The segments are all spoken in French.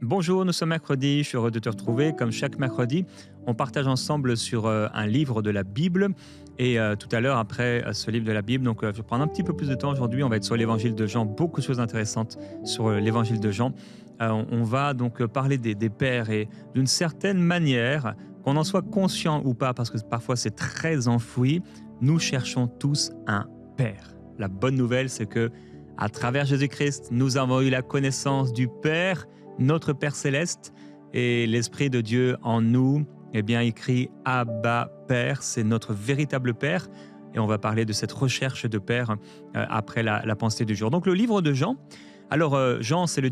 Bonjour, nous sommes mercredi, je suis heureux de te retrouver. Comme chaque mercredi, on partage ensemble sur un livre de la Bible. Et tout à l'heure, après ce livre de la Bible, je vais prendre un petit peu plus de temps aujourd'hui. On va être sur l'évangile de Jean, beaucoup de choses intéressantes sur l'évangile de Jean. On va donc parler des pères et d'une certaine manière, qu'on en soit conscient ou pas, parce que parfois c'est très enfoui, nous cherchons tous un père. La bonne nouvelle, c'est que à travers Jésus-Christ, nous avons eu la connaissance du Père, notre Père céleste, et l'Esprit de Dieu en nous, eh bien, il crie Abba Père, c'est notre véritable Père. Et on va parler de cette recherche de Père après la pensée du jour. Donc le livre de Jean. Alors Jean, c'est le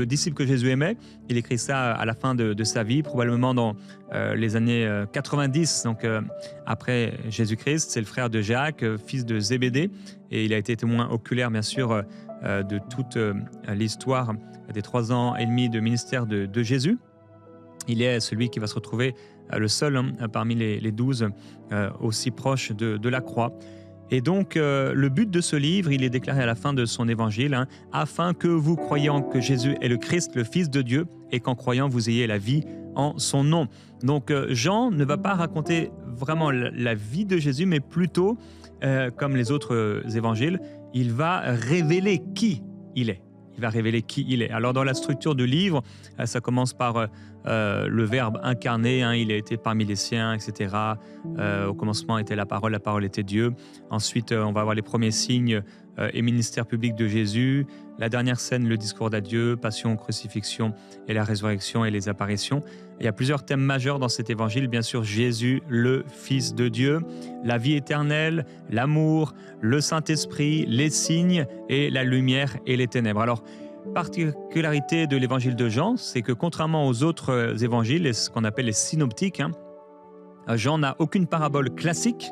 disciple que Jésus aimait. Il écrit ça à la fin de sa vie, probablement dans les années 90, donc après Jésus-Christ. C'est le frère de Jacques, fils de Zébédée, et il a été témoin oculaire, bien sûr, de toute l'histoire des 3 ans et demi de ministère de Jésus. Il est celui qui va se retrouver le seul parmi les 12 aussi proche de la croix. Et donc, le but de ce livre, il est déclaré à la fin de son évangile, afin que vous croyant que Jésus est le Christ, le Fils de Dieu, et qu'en croyant, vous ayez la vie en son nom. Donc, Jean ne va pas raconter vraiment la vie de Jésus, mais plutôt, comme les autres évangiles, il va révéler qui il est. Il va révéler qui il est. Alors dans la structure du livre, ça commence par le Verbe incarné, il a été parmi les siens, etc. Au commencement était la parole était Dieu. Ensuite, on va avoir les premiers signes et ministère public de Jésus. La dernière scène, le discours d'adieu, passion, crucifixion et la résurrection et les apparitions. Il y a plusieurs thèmes majeurs dans cet évangile. Bien sûr, Jésus, le Fils de Dieu, la vie éternelle, l'amour, le Saint-Esprit, les signes et la lumière et les ténèbres. Alors, particularité de l'évangile de Jean, c'est que contrairement aux autres évangiles, et ce qu'on appelle les synoptiques, Jean n'a aucune parabole classique,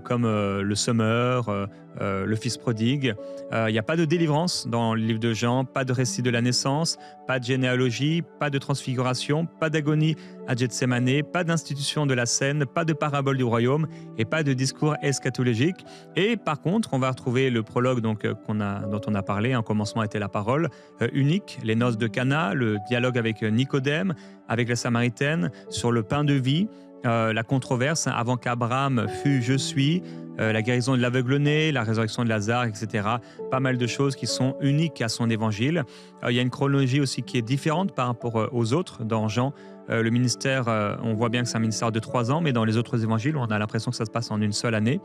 comme le semeur, le fils prodigue. Il n'y a pas de délivrance dans le livre de Jean, pas de récit de la naissance, pas de généalogie, pas de transfiguration, pas d'agonie à Gethsémanée, pas d'institution de la scène, pas de parabole du royaume et pas de discours eschatologique. Et par contre, on va retrouver le prologue dont on a parlé, un commencement était la parole, unique, les noces de Cana, le dialogue avec Nicodème, avec la Samaritaine, sur le pain de vie, la controverse avant qu'Abraham fût « je suis », la guérison de l'aveugle-né, la résurrection de Lazare, etc. Pas mal de choses qui sont uniques à son évangile. Il y a une chronologie aussi qui est différente par rapport aux autres. Dans Jean, le ministère, on voit bien que c'est un ministère de 3 ans, mais dans les autres évangiles, on a l'impression que ça se passe en une seule année.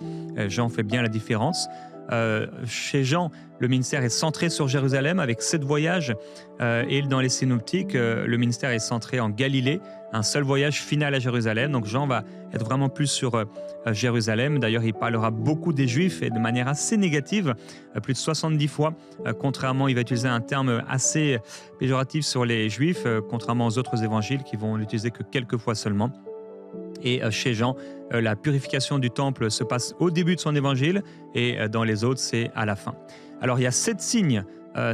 Jean fait bien la différence. Chez Jean, le ministère est centré sur Jérusalem avec 7 voyages, et dans les synoptiques, le ministère est centré en Galilée, un seul voyage final à Jérusalem. Donc Jean va être vraiment plus sur Jérusalem. D'ailleurs, il parlera beaucoup des Juifs et de manière assez négative, plus de 70 fois. Contrairement, il va utiliser un terme assez péjoratif sur les Juifs, contrairement aux autres évangiles qui vont l'utiliser que quelques fois seulement. Et chez Jean, la purification du temple se passe au début de son évangile et dans les autres, c'est à la fin. Alors, il y a 7 signes.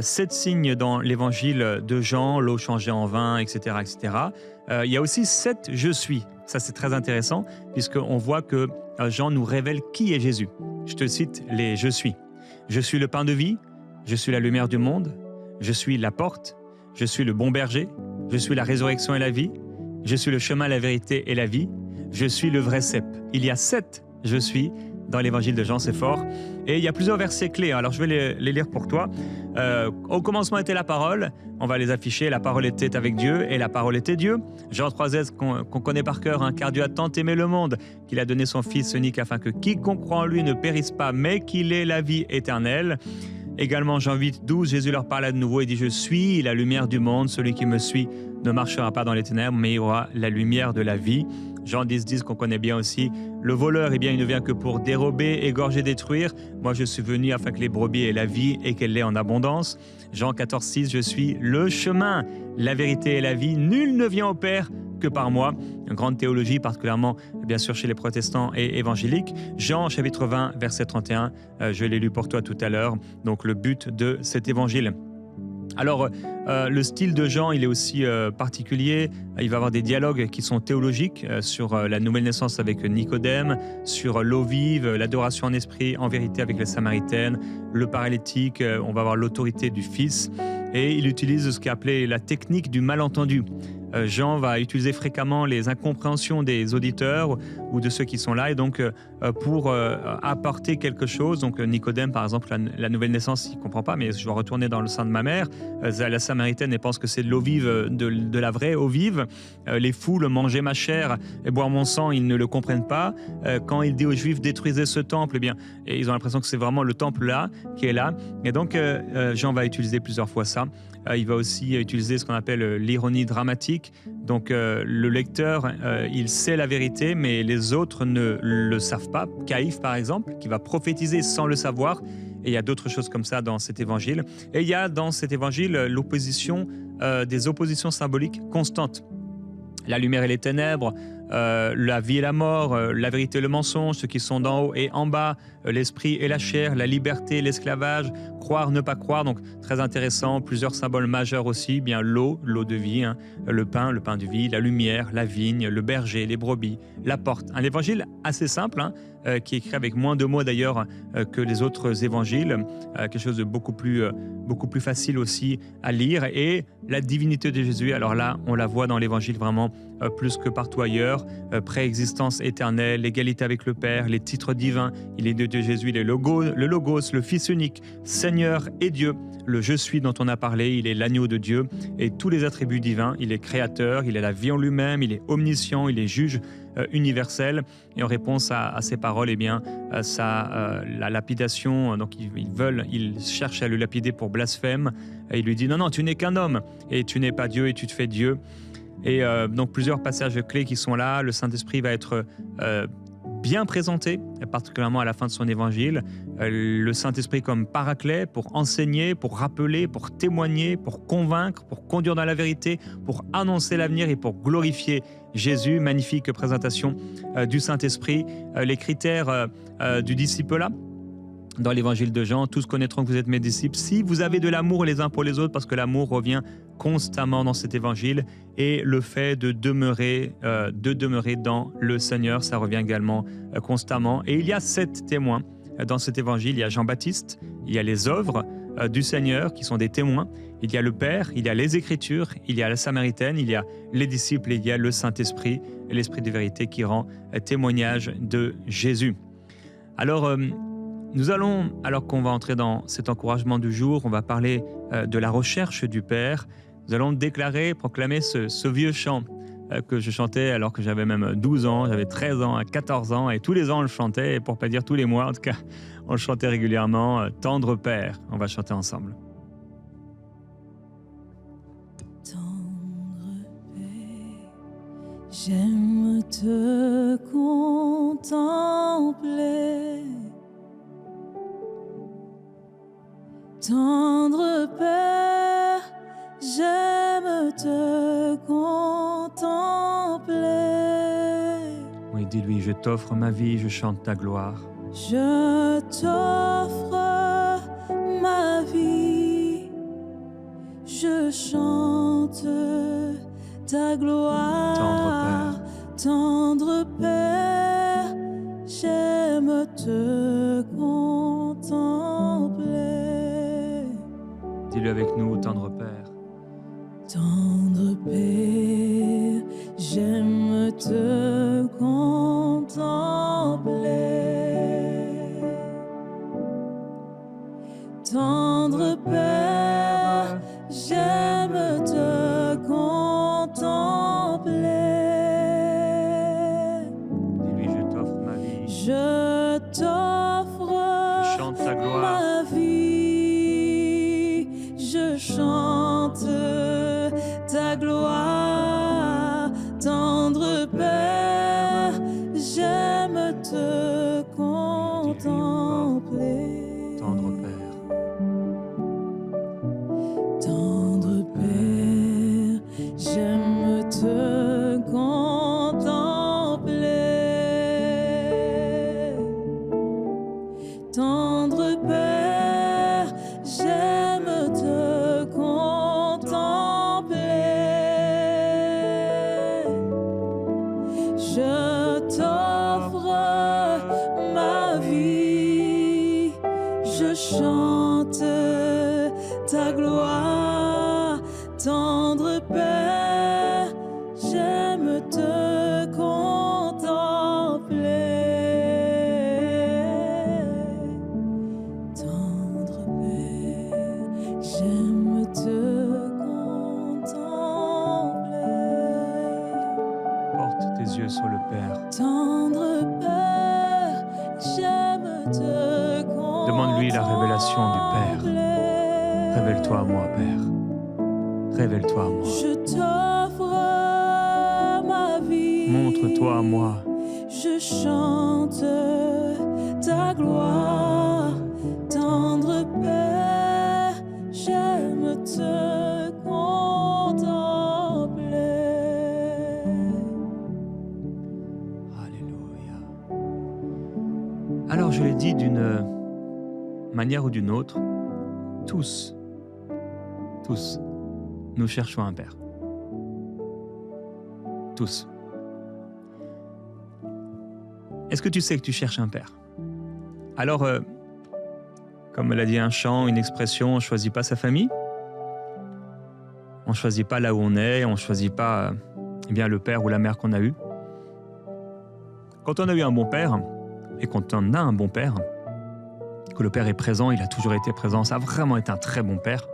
7 signes dans l'évangile de Jean, l'eau changée en vin, etc. etc. Il y a aussi 7 « je suis ». Ça, c'est très intéressant puisqu'on voit que Jean nous révèle qui est Jésus. Je te cite les « je suis ». Je suis le pain de vie, je suis la lumière du monde, je suis la porte, je suis le bon berger, je suis la résurrection et la vie, je suis le chemin, la vérité et la vie, je suis le vrai cep. Il y a 7 « je suis » dans l'évangile de Jean, c'est fort. Et il y a plusieurs versets clés, alors je vais les lire pour toi. Au commencement était la parole, on va les afficher, la parole était avec Dieu et la parole était Dieu. Jean 3,16 qu'on connaît par cœur, car Dieu a tant aimé le monde qu'il a donné son Fils unique afin que quiconque croit en lui ne périsse pas, mais qu'il ait la vie éternelle. Également Jean 8,12, Jésus leur parla de nouveau et dit « Je suis la lumière du monde, celui qui me suit ne marchera pas dans les ténèbres, mais il aura la lumière de la vie. » Jean 10,10 qu'on connaît bien aussi, « Le voleur, il ne vient que pour dérober, égorger, détruire. Moi, je suis venu afin que les brebis aient la vie et qu'elle l'ait en abondance. » Jean 14,6, « Je suis le chemin, la vérité et la vie. Nul ne vient au Père que par moi. » Une grande théologie, particulièrement, bien sûr, chez les protestants et évangéliques. Jean, chapitre 20, verset 31, je l'ai lu pour toi tout à l'heure. Donc, le but de cet évangile. Alors, le style de Jean, il est aussi particulier. Il va avoir des dialogues qui sont théologiques sur la nouvelle naissance avec Nicodème, sur l'eau vive, l'adoration en esprit, en vérité avec les Samaritaines, le paralytique, on va avoir l'autorité du Fils. et il utilise ce qu'il appelait la technique du malentendu. Jean va utiliser fréquemment les incompréhensions des auditeurs ou de ceux qui sont là, et donc pour apporter quelque chose. Donc Nicodème, par exemple, la nouvelle naissance, il ne comprend pas, mais je dois retourner dans le sein de ma mère. La Samaritaine, elle pense que c'est de l'eau vive, de la vraie eau vive. Les foules, manger ma chair et boire mon sang, ils ne le comprennent pas. Quand il dit aux Juifs, détruisez ce temple, eh bien, et ils ont l'impression que c'est vraiment le temple là, qui est là. Et donc Jean va utiliser plusieurs fois ça. Il va aussi utiliser ce qu'on appelle l'ironie dramatique. Donc le lecteur, il sait la vérité, mais les autres ne le savent pas. Caïphe, par exemple, qui va prophétiser sans le savoir. Et il y a d'autres choses comme ça dans cet évangile. Et il y a dans cet évangile l'opposition, des oppositions symboliques constantes. La lumière et les ténèbres, la vie et la mort, la vérité et le mensonge, ceux qui sont d'en haut et en bas, l'esprit et la chair, la liberté et l'esclavage, croire, ne pas croire. Donc très intéressant, plusieurs symboles majeurs aussi, bien l'eau de vie, hein, le pain de vie, la lumière, la vigne, le berger, les brebis, la porte. Un évangile assez simple, hein, qui est écrit avec moins de mots d'ailleurs que les autres évangiles, quelque chose de beaucoup plus facile aussi à lire. Et la divinité de Jésus, alors là, on la voit dans l'évangile vraiment plus que partout ailleurs. Préexistence éternelle, l'égalité avec le Père, les titres divins. Il est de Dieu Jésus, il est le Logos, le Fils unique, Seigneur et Dieu. Le Je suis dont on a parlé, il est l'agneau de Dieu et tous les attributs divins. Il est créateur, il est la vie en lui-même, il est omniscient, il est juge universel. Et en réponse à ces paroles, eh bien, la lapidation, donc ils cherchent à le lapider pour blasphème. Et il lui dit non, tu n'es qu'un homme et tu n'es pas Dieu et tu te fais Dieu. Et donc plusieurs passages clés qui sont là. Le Saint-Esprit va être bien présenté, particulièrement à la fin de son évangile. Le Saint-Esprit comme paraclet pour enseigner, pour rappeler, pour témoigner, pour convaincre, pour conduire dans la vérité, pour annoncer l'avenir et pour glorifier Jésus. Magnifique présentation du Saint-Esprit. Les critères du disciple-là. Dans l'évangile de Jean, tous connaîtront que vous êtes mes disciples si vous avez de l'amour les uns pour les autres, parce que l'amour revient constamment dans cet évangile, et le fait de demeurer dans le Seigneur, ça revient également constamment. Et il y a 7 témoins dans cet évangile. Il y a Jean-Baptiste, il y a les œuvres du Seigneur qui sont des témoins, il y a le Père, il y a les Écritures, il y a la Samaritaine, il y a les disciples et il y a le Saint-Esprit, l'Esprit de vérité qui rend témoignage de Jésus. Alors, nous allons, alors qu'on va entrer dans cet encouragement du jour, on va parler de la recherche du Père. Nous allons proclamer ce vieux chant que je chantais alors que j'avais même 12 ans, j'avais 13 ans, 14 ans, et tous les ans on le chantait, et pour pas dire tous les mois, en tout cas, on le chantait régulièrement. Tendre Père, on va chanter ensemble. Tendre Père, j'aime te contempler. Tendre Père, j'aime te contempler. Oui, dis-lui, je t'offre ma vie, je chante ta gloire. Je t'offre ma vie, je chante ta gloire. Tendre Père, j'aime te contempler. Dis-le avec nous, tendre Père. Tendre Père, j'aime te contempler. Tendre Père, j'aime te contempler. Dis-lui, je t'offre ma vie. Je t'offre Je chante ta gloire. ma vie, je chante ta gloire. Tendre Père, j'aime te contempler. Tendre Père. Tendre Père, j'aime te contempler. Tendre Père, j'aime te contempler. Je t'offre ma vie, je chante ta gloire. Père, j'aime te contempler. Demande-lui la révélation du Père. Révèle-toi à moi, Père. Révèle-toi à moi. Je t'offre ma vie. Montre-toi à moi. Je chante ta gloire, tendre Père, j'aime te contempler. Alléluia. Alors je l'ai dit d'une manière ou d'une autre, tous, nous cherchons un Père. Tous. Est-ce que tu sais que tu cherches un Père? Alors, comme l'a dit un chant, une expression, on ne choisit pas sa famille. On ne choisit pas là où on est, on ne choisit pas le père ou la mère qu'on a eu. Quand on a eu un bon père, et quand on a un bon père, que le père est présent, il a toujours été présent, ça a vraiment été un très bon père,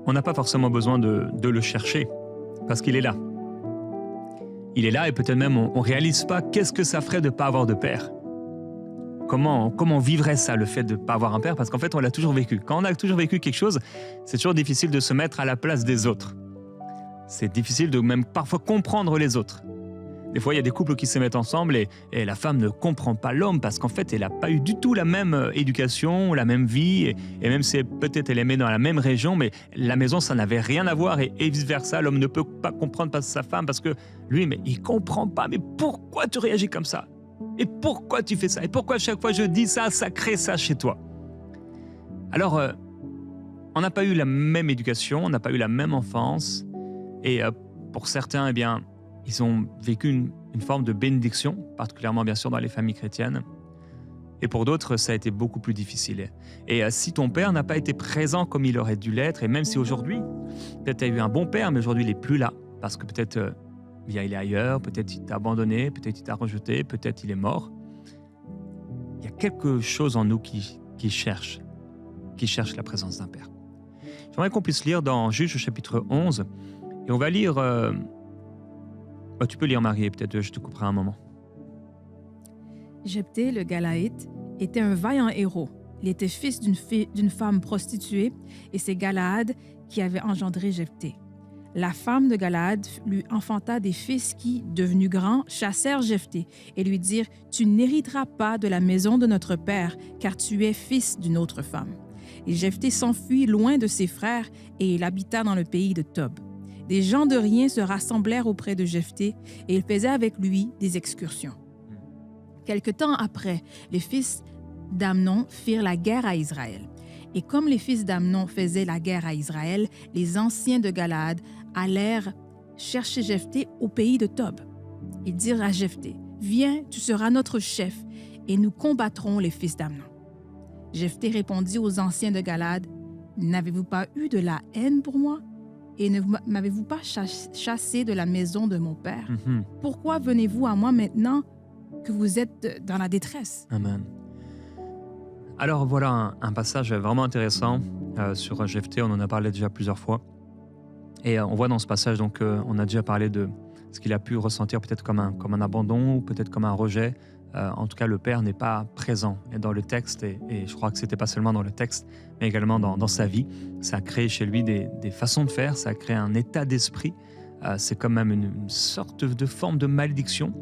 on n'a pas forcément besoin de le chercher, parce qu'il est là. Il est là et peut-être même on ne réalise pas qu'est-ce que ça ferait de ne pas avoir de père. Comment vivrait ça, le fait de ne pas avoir un père? Parce qu'en fait, on l'a toujours vécu. Quand on a toujours vécu quelque chose, c'est toujours difficile de se mettre à la place des autres. C'est difficile de même parfois comprendre les autres. Des fois, il y a des couples qui se mettent ensemble et la femme ne comprend pas l'homme parce qu'en fait, elle n'a pas eu du tout la même éducation, la même vie. Et même si peut-être elle aimait dans la même région, mais la maison, ça n'avait rien à voir et vice-versa. L'homme ne peut pas comprendre sa femme parce que lui, mais il ne comprend pas. Mais pourquoi tu réagis comme ça? Et pourquoi tu fais ça? Et pourquoi chaque fois je dis ça, ça crée ça chez toi? Alors, on n'a pas eu la même éducation, on n'a pas eu la même enfance. Et pour certains, eh bien, ils ont vécu une forme de bénédiction, particulièrement bien sûr dans les familles chrétiennes. Et pour d'autres, ça a été beaucoup plus difficile. Et si ton père n'a pas été présent comme il aurait dû l'être, et même si aujourd'hui, peut-être tu as eu un bon père, mais aujourd'hui il n'est plus là, parce que peut-être il est ailleurs, peut-être il t'a abandonné, peut-être il t'a rejeté, peut-être il est mort. Il y a quelque chose en nous qui cherche la présence d'un père. J'aimerais qu'on puisse lire dans Juges chapitre 11, et on va lire... tu peux lire, Marie, et peut-être je te couperai un moment. Jephthé, le Galaïte, était un vaillant héros. Il était fils d'une femme prostituée et c'est Galaad qui avait engendré Jephthé. La femme de Galaad lui enfanta des fils qui, devenus grands, chassèrent Jephthé et lui dirent « Tu n'hériteras pas de la maison de notre père, car tu es fils d'une autre femme. » Et Jephthé s'enfuit loin de ses frères et il habita dans le pays de Tob. Des gens de rien se rassemblèrent auprès de Jephthé et ils faisaient avec lui des excursions. Quelque temps après, les fils d'Amnon firent la guerre à Israël. Et comme les fils d'Amnon faisaient la guerre à Israël, les anciens de Galaad allèrent chercher Jephthé au pays de Tob. Ils dirent à Jephthé, « Viens, tu seras notre chef, et nous combattrons les fils d'Amnon. » Jephthé répondit aux anciens de Galaad, « N'avez-vous pas eu de la haine pour moi? Et ne m'avez-vous pas chassé de la maison de mon père? Pourquoi venez-vous à moi maintenant que vous êtes dans la détresse? » Amen. Alors voilà un passage vraiment intéressant sur Jephthé, on en a parlé déjà plusieurs fois. Et on voit dans ce passage, donc, on a déjà parlé de ce qu'il a pu ressentir peut-être comme un abandon ou peut-être comme un rejet. En tout cas, le père n'est pas présent dans le texte et je crois que ce n'était pas seulement dans le texte, mais également dans sa vie. Ça a créé chez lui des façons de faire, ça a créé un état d'esprit. C'est quand même une sorte de forme de malédiction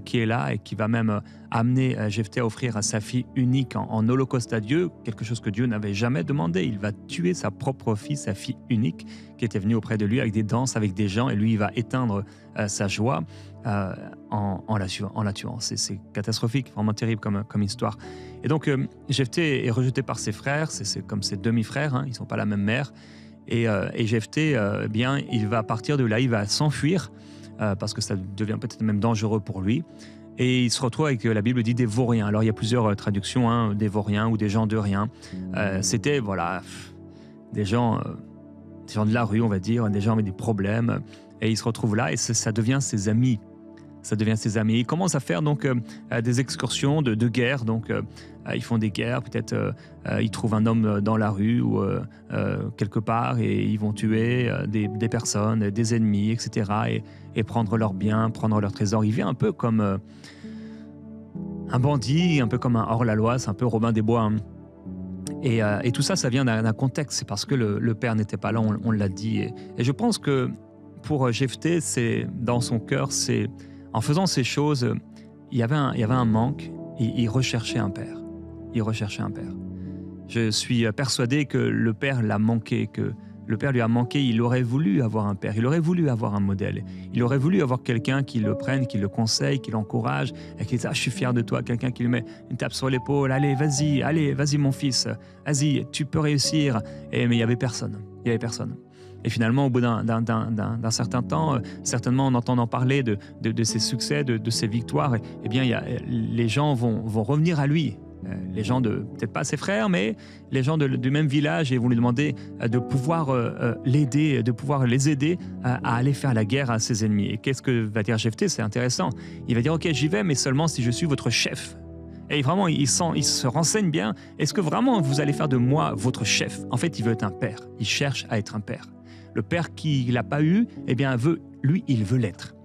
qui est là et qui va même amener Jephthé à offrir à sa fille unique en holocauste à Dieu, quelque chose que Dieu n'avait jamais demandé. Il va tuer sa propre fille, sa fille unique, qui était venue auprès de lui avec des danses, avec des gens, et lui, il va éteindre sa joie en la tuant. C'est catastrophique, vraiment terrible comme histoire. Et donc, Jephthé est rejeté par ses frères, c'est comme ses demi-frères, hein, ils ne sont pas la même mère. Et Jephthé, bien, il va partir de là, il va s'enfuir parce que ça devient peut-être même dangereux pour lui. Et il se retrouve avec, la Bible dit, des vauriens. Alors il y a plusieurs traductions, hein, des vauriens ou des gens de rien. C'était voilà, des gens de la rue, on va dire, des gens avec des problèmes. Et il se retrouve là et ça devient ses amis. Ça devient ses amis. Ils commencent à faire donc des excursions de guerre. Donc, ils font des guerres. Peut-être ils trouvent un homme dans la rue ou quelque part et ils vont tuer des personnes, des ennemis, etc. Et prendre leurs biens, prendre leurs trésors. Il vit un peu comme un bandit, un peu comme un hors-la-loi. C'est un peu Robin des Bois. Hein. Et tout ça, ça vient d'un contexte. C'est parce que le père n'était pas là, on l'a dit. Et je pense que pour Jephthé, c'est dans son cœur, c'est en faisant ces choses, il y avait un manque. Il recherchait un père. Il recherchait un père. Je suis persuadé que le père l'a manqué, que le père lui a manqué. Il aurait voulu avoir un père. Il aurait voulu avoir un modèle. Il aurait voulu avoir quelqu'un qui le prenne, qui le conseille, qui l'encourage, et qui dit « je suis fier de toi », quelqu'un qui lui met une tape sur l'épaule. « Allez, vas-y mon fils, vas-y, tu peux réussir ». Mais il n'y avait personne. Il y avait personne. Et finalement, au bout d'un certain temps, certainement en entendant parler de ses succès, de ses victoires, eh bien, les gens vont revenir à lui. Les gens peut-être pas ses frères, mais les gens du même village et vont lui demander de pouvoir l'aider, de pouvoir les aider à aller faire la guerre à ses ennemis. Et qu'est-ce que va dire Jephthé? C'est intéressant. Il va dire « Ok, j'y vais, mais seulement si je suis votre chef ». Et vraiment, il se renseigne bien. Est-ce que vraiment vous allez faire de moi votre chef? En fait, il veut être un père. Il cherche à être un père. Le père qu'il n'a pas eu, eh bien, il veut l'être.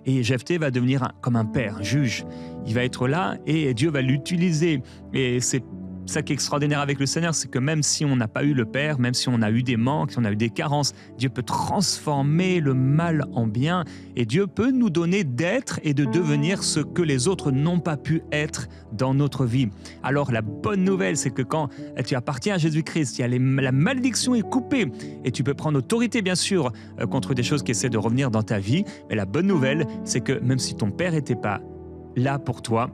Et Jephthé va devenir comme un père, un juge. Il va être là et Dieu va l'utiliser. Et c'est ça qui est extraordinaire avec le Seigneur, c'est que même si on n'a pas eu le Père, même si on a eu des manques, si on a eu des carences, Dieu peut transformer le mal en bien et Dieu peut nous donner d'être et de devenir ce que les autres n'ont pas pu être dans notre vie. Alors la bonne nouvelle, c'est que quand tu appartiens à Jésus-Christ, la malédiction est coupée et tu peux prendre autorité bien sûr contre des choses qui essaient de revenir dans ta vie. Mais la bonne nouvelle, c'est que même si ton Père n'était pas là pour toi,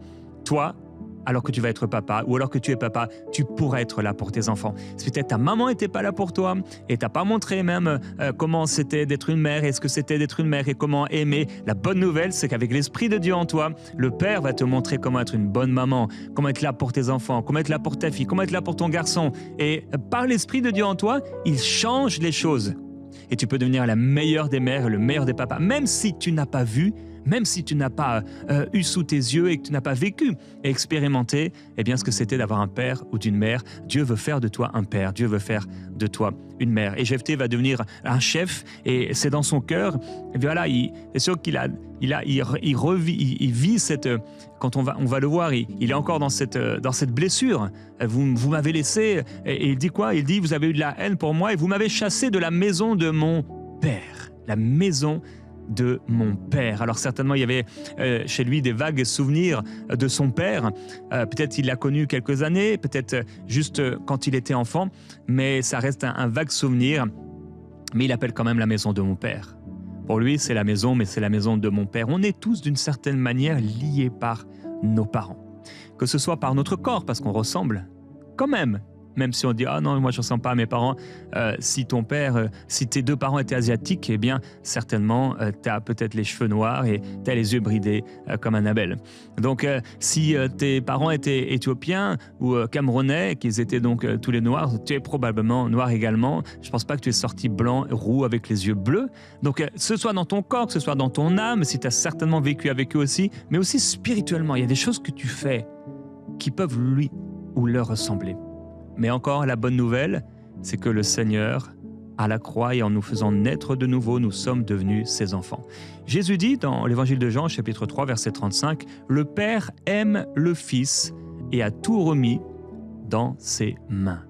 alors que tu vas être papa, ou alors que tu es papa, tu pourras être là pour tes enfants. Si peut-être ta maman n'était pas là pour toi, et t'as pas montré même comment c'était d'être une mère, et ce que c'était d'être une mère, et comment aimer, la bonne nouvelle, c'est qu'avec l'Esprit de Dieu en toi, le Père va te montrer comment être une bonne maman, comment être là pour tes enfants, comment être là pour ta fille, comment être là pour ton garçon. Et par l'Esprit de Dieu en toi, il change les choses. Et tu peux devenir la meilleure des mères et le meilleur des papas, même si tu n'as pas vu, même si tu n'as pas eu sous tes yeux et que tu n'as pas vécu et expérimenté ce que c'était d'avoir un père ou d'une mère. Dieu veut faire de toi un père, Dieu veut faire de toi une mère. Et Jephthé va devenir un chef et c'est dans son cœur. Et voilà, c'est sûr qu'il vit cette... Quand on va le voir, il est encore dans cette blessure. Vous m'avez laissé, et il dit quoi? Il dit, vous avez eu de la haine pour moi et vous m'avez chassé de la maison de mon père. La maison de mon père. Alors certainement, il y avait chez lui des vagues souvenirs de son père. Peut-être il l'a connu quelques années, peut-être juste quand il était enfant, mais ça reste un vague souvenir. Mais il appelle quand même la maison de mon père. Pour lui, c'est la maison, mais c'est la maison de mon père. On est tous d'une certaine manière liés par nos parents. Que ce soit par notre corps, parce qu'on ressemble quand même si on dit « Ah non, moi je ne ressemble pas à mes parents », si tes deux parents étaient asiatiques, eh bien certainement tu as peut-être les cheveux noirs et tu as les yeux bridés comme Annabelle. Donc si tes parents étaient éthiopiens ou camerounais, qu'ils étaient donc tous les noirs, tu es probablement noir également. Je ne pense pas que tu es sorti blanc, roux avec les yeux bleus. Donc que ce soit dans ton corps, que ce soit dans ton âme, si tu as certainement vécu avec eux aussi, mais aussi spirituellement, il y a des choses que tu fais qui peuvent lui ou leur ressembler. Mais encore, la bonne nouvelle, c'est que le Seigneur, à la croix et en nous faisant naître de nouveau, nous sommes devenus ses enfants. Jésus dit dans l'Évangile de Jean, chapitre 3, verset 35, « Le Père aime le Fils et a tout remis dans ses mains. »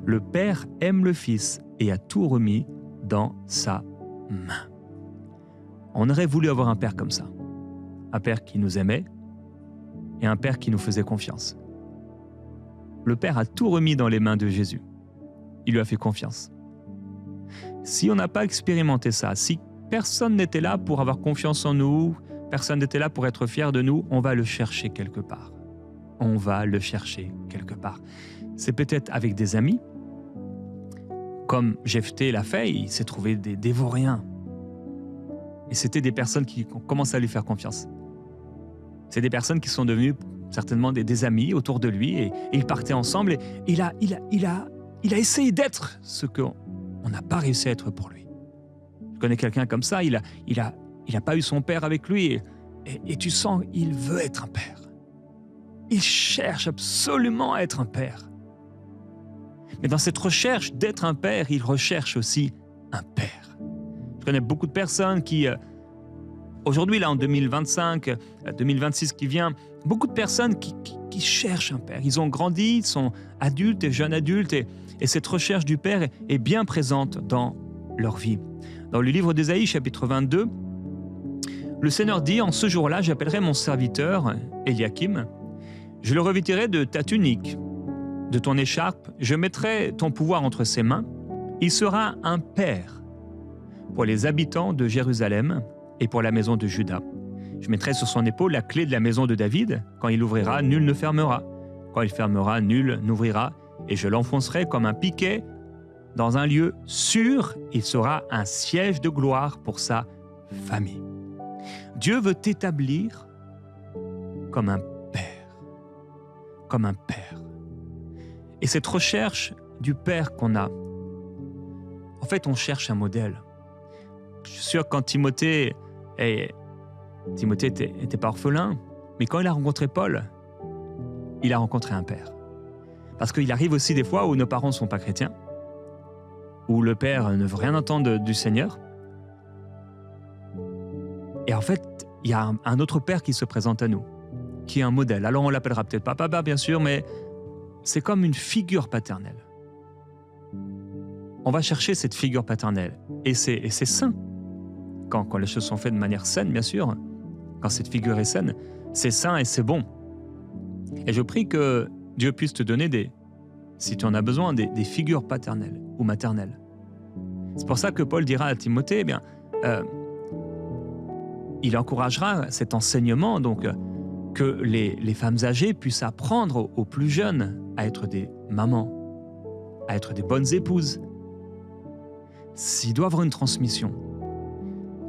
Le Père aime le Fils et a tout remis dans sa main. On aurait voulu avoir un Père comme ça. Un Père qui nous aimait et un Père qui nous faisait confiance. Le Père a tout remis dans les mains de Jésus. Il lui a fait confiance. Si on n'a pas expérimenté ça, si personne n'était là pour avoir confiance en nous, personne n'était là pour être fier de nous, on va le chercher quelque part. On va le chercher quelque part. C'est peut-être avec des amis, comme Jephthé l'a fait, il s'est trouvé des dévoriens. Et c'était des personnes qui ont commencé à lui faire confiance. C'est des personnes qui sont devenues certainement des amis autour de lui et ils partaient ensemble et il a essayé d'être ce qu'on n'a pas réussi à être pour lui. Je connais quelqu'un comme ça, il a pas eu son père avec lui et tu sens qu'il veut être un père. Il cherche absolument à être un père. Mais dans cette recherche d'être un père, il recherche aussi un père. Je connais beaucoup de personnes qui, aujourd'hui, là en 2025, 2026 qui vient, beaucoup de personnes qui cherchent un père. Ils ont grandi, ils sont adultes et jeunes adultes, et cette recherche du père est bien présente dans leur vie. Dans le livre d'Ésaïe, chapitre 22, le Seigneur dit « En ce jour-là, j'appellerai mon serviteur, Eliakim, je le revêtirai de ta tunique, de ton écharpe, je mettrai ton pouvoir entre ses mains, il sera un père pour les habitants de Jérusalem et pour la maison de Juda. Je mettrai sur son épaule la clé de la maison de David. Quand il ouvrira, nul ne fermera. Quand il fermera, nul n'ouvrira. Et je l'enfoncerai comme un piquet dans un lieu sûr. Il sera un siège de gloire pour sa famille. » Dieu veut t'établir comme un père. Comme un père. Et cette recherche du père qu'on a, en fait, on cherche un modèle. Je suis sûr que quand Timothée n'était pas orphelin, mais quand il a rencontré Paul, il a rencontré un père. Parce qu'il arrive aussi des fois où nos parents ne sont pas chrétiens, où le père ne veut rien entendre du Seigneur. Et en fait, il y a un autre père qui se présente à nous, qui est un modèle. Alors on l'appellera peut-être pas papa, bien sûr, mais c'est comme une figure paternelle. On va chercher cette figure paternelle. Et c'est sain. Quand les choses sont faites de manière saine, bien sûr, quand cette figure est saine, c'est sain et c'est bon. Et je prie que Dieu puisse te donner, si tu en as besoin, des figures paternelles ou maternelles. C'est pour ça que Paul dira à Timothée, il encouragera cet enseignement, donc, que les femmes âgées puissent apprendre aux plus jeunes à être des mamans, à être des bonnes épouses. S'il doit avoir une transmission,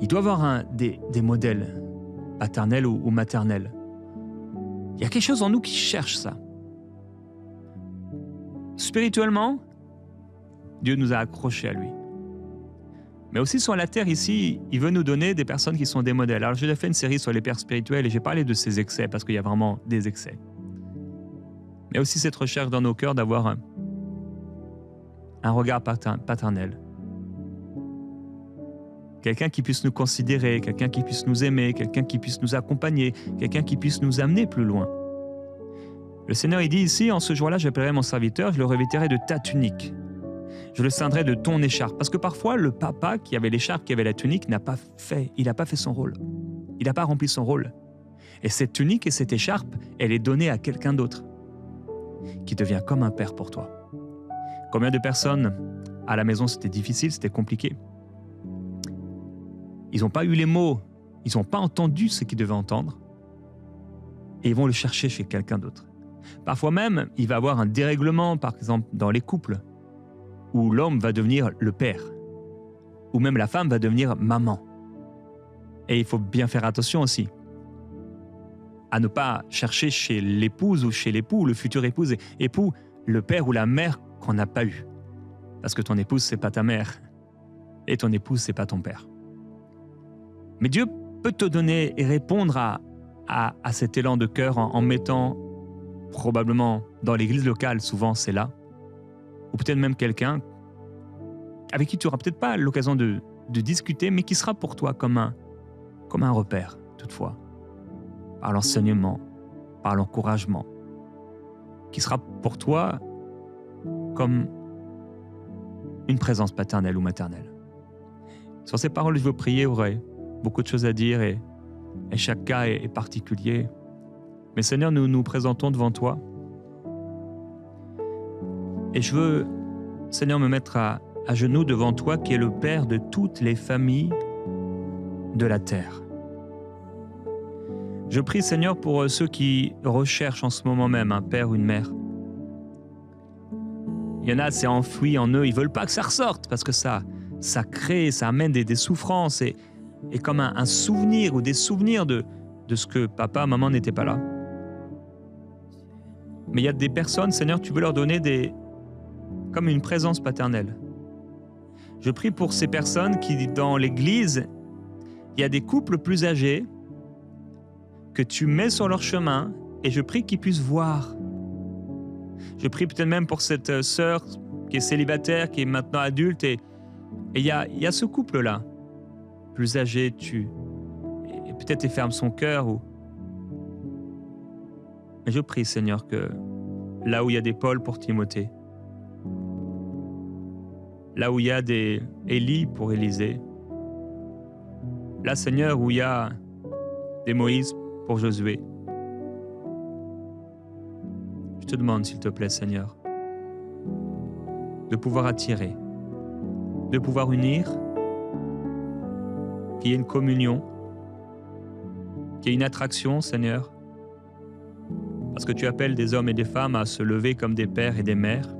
il doit avoir des modèles paternels ou maternels. Il y a quelque chose en nous qui cherche ça. Spirituellement, Dieu nous a accrochés à lui. Mais aussi sur la terre ici, il veut nous donner des personnes qui sont des modèles. Alors j'ai déjà fait une série sur les pères spirituels et j'ai parlé de ces excès parce qu'il y a vraiment des excès. Mais aussi cette recherche dans nos cœurs d'avoir un regard paternel. Quelqu'un qui puisse nous considérer, quelqu'un qui puisse nous aimer, quelqu'un qui puisse nous accompagner, quelqu'un qui puisse nous amener plus loin. Le Seigneur, il dit ici, en ce jour-là, j'appellerai mon serviteur, je le revêtirai de ta tunique. Je le ceindrai de ton écharpe. Parce que parfois, le papa qui avait l'écharpe, qui avait la tunique, il n'a pas fait son rôle. Il n'a pas rempli son rôle. Et cette tunique et cette écharpe, elle est donnée à quelqu'un d'autre, qui devient comme un père pour toi. Combien de personnes, à la maison, c'était difficile, c'était compliqué. Ils n'ont pas eu les mots, ils n'ont pas entendu ce qu'ils devaient entendre, et ils vont le chercher chez quelqu'un d'autre. Parfois même, il va y avoir un dérèglement, par exemple, dans les couples, où l'homme va devenir le père, ou même la femme va devenir maman. Et il faut bien faire attention aussi à ne pas chercher chez l'épouse ou chez l'époux, le futur époux, le père ou la mère qu'on n'a pas eu. Parce que ton épouse, c'est pas ta mère, et ton épouse, c'est pas ton père. Mais Dieu peut te donner et répondre à cet élan de cœur en mettant probablement dans l'église locale, souvent c'est là, ou peut-être même quelqu'un avec qui tu n'auras peut-être pas l'occasion de discuter, mais qui sera pour toi comme un repère, toutefois, par l'enseignement, par l'encouragement, qui sera pour toi comme une présence paternelle ou maternelle. Sur ces paroles, je veux prier, aurait beaucoup de choses à dire et chaque cas est particulier. Mais Seigneur, nous nous présentons devant toi. Et je veux, Seigneur, me mettre à genoux devant toi qui es le Père de toutes les familles de la terre. Je prie, Seigneur, pour ceux qui recherchent en ce moment même un père ou une mère. Il y en a, c'est enfoui en eux, ils ne veulent pas que ça ressorte parce que ça crée, ça amène des souffrances et comme un souvenir ou des souvenirs de ce que papa, maman n'étaient pas là. Mais il y a des personnes, Seigneur, tu veux leur donner comme une présence paternelle. Je prie pour ces personnes qui, dans l'Église, il y a des couples plus âgés que tu mets sur leur chemin et je prie qu'ils puissent voir. Je prie peut-être même pour cette sœur qui est célibataire, qui est maintenant adulte et il y a ce couple-là, plus âgé, et peut-être il ferme son cœur. Mais je prie, Seigneur, que là où il y a des Paul pour Timothée, là où il y a des Élie pour Élisée, là, Seigneur, où il y a des Moïse pour Josué, je te demande, s'il te plaît, Seigneur, de pouvoir attirer, de pouvoir unir, qu'il y ait une communion, qu'il y ait une attraction, Seigneur, parce que tu appelles des hommes et des femmes à se lever comme des pères et des mères.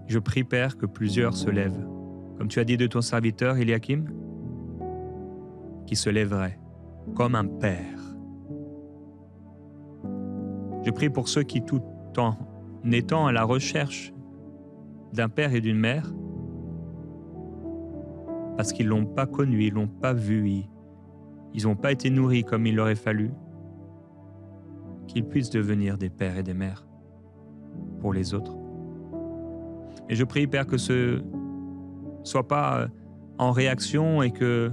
Je prie, Père, que plusieurs se lèvent, comme tu as dit de ton serviteur Eliakim, qui se lèverait comme un père. Je prie pour ceux qui, tout en étant à la recherche d'un père et d'une mère, parce qu'ils ne l'ont pas connu, ils ne l'ont pas vu, ils n'ont pas été nourris comme il aurait fallu, qu'ils puissent devenir des pères et des mères pour les autres. Et je prie, Père, que ce ne soit pas en réaction et que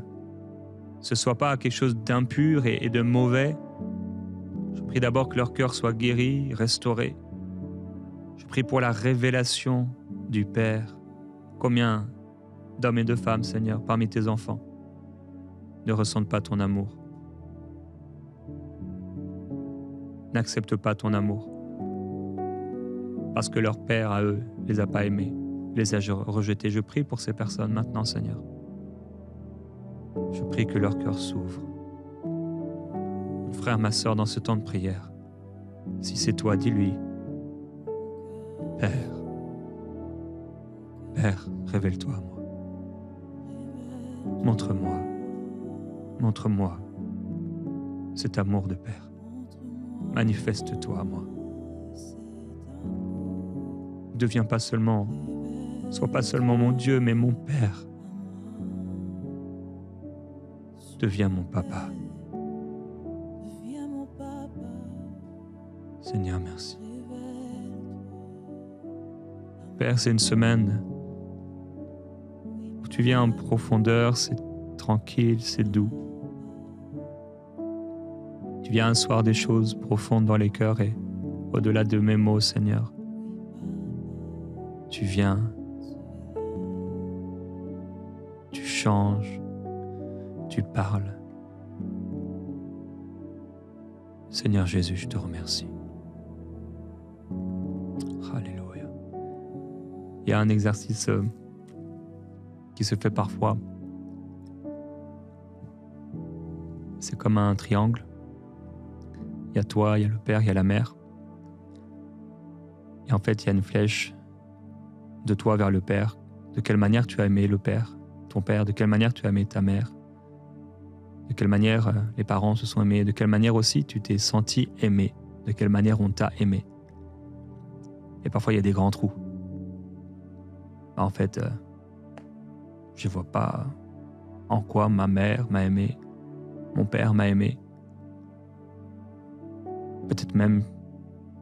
ce ne soit pas quelque chose d'impur et de mauvais. Je prie d'abord que leur cœur soit guéri, restauré. Je prie pour la révélation du Père. Combien d'hommes et de femmes, Seigneur, parmi tes enfants, ne ressentent pas ton amour, n'acceptent pas ton amour, parce que leur Père, à eux, les a pas aimés, les a rejetés. Je prie pour ces personnes maintenant, Seigneur. Je prie que leur cœur s'ouvre. Mon frère, ma sœur, dans ce temps de prière, si c'est toi, dis-lui, Père, Père, révèle-toi à moi. Montre-moi cet amour de Père. Manifeste-toi à moi. Sois pas seulement mon Dieu, mais mon Père. Deviens mon papa. Seigneur, merci. Père, c'est une semaine où tu viens en profondeur, c'est tranquille, c'est doux. Tu viens asseoir des choses profondes dans les cœurs et au-delà de mes mots, Seigneur. Tu viens, tu changes, tu parles. Seigneur Jésus, je te remercie. Alléluia. Il y a un exercice qui se fait parfois. C'est comme un triangle. Il y a toi, il y a le Père, il y a la Mère. Et en fait, il y a une flèche de toi vers le Père. De quelle manière tu as aimé le Père, ton Père, de quelle manière tu as aimé ta mère, de quelle manière les parents se sont aimés, de quelle manière aussi tu t'es senti aimé, de quelle manière on t'a aimé. Et parfois, il y a des grands trous. En fait, je ne vois pas en quoi ma mère m'a aimé, mon père m'a aimé. Peut-être même,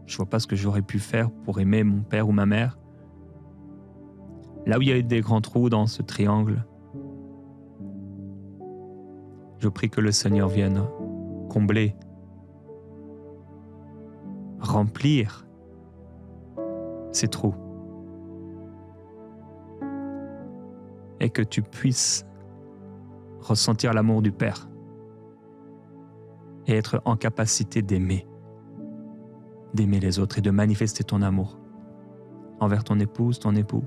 je ne vois pas ce que j'aurais pu faire pour aimer mon père ou ma mère. Là où il y a eu des grands trous dans ce triangle, je prie que le Seigneur vienne combler, remplir ces trous. Et que tu puisses ressentir l'amour du Père et être en capacité d'aimer les autres et de manifester ton amour envers ton épouse, ton époux,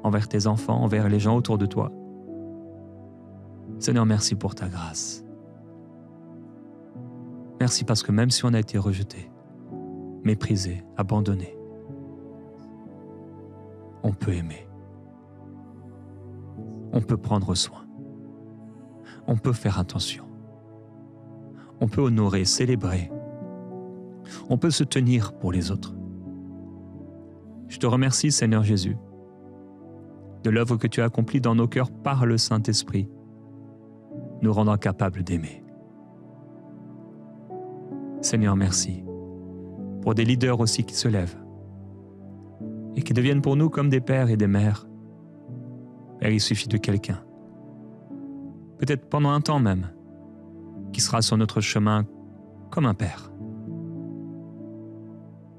envers tes enfants, envers les gens autour de toi. Seigneur, merci pour ta grâce. Merci parce que même si on a été rejeté, méprisé, abandonné, on peut aimer. On peut prendre soin. On peut faire attention. On peut honorer, célébrer. On peut se tenir pour les autres. Je te remercie, Seigneur Jésus, de l'œuvre que tu as accomplie dans nos cœurs par le Saint-Esprit. nous rendant capables d'aimer. Seigneur, merci pour des leaders aussi qui se lèvent et qui deviennent pour nous comme des pères et des mères. Père, il suffit de quelqu'un, peut-être pendant un temps même, qui sera sur notre chemin comme un père.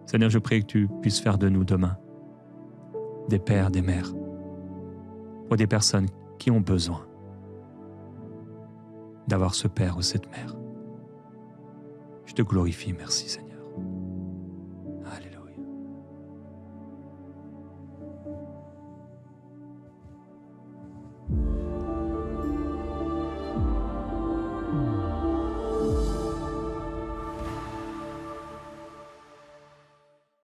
Seigneur, je prie que tu puisses faire de nous demain des pères, des mères, pour des personnes qui ont besoin d'avoir ce père ou cette mère. Je te glorifie, merci Seigneur.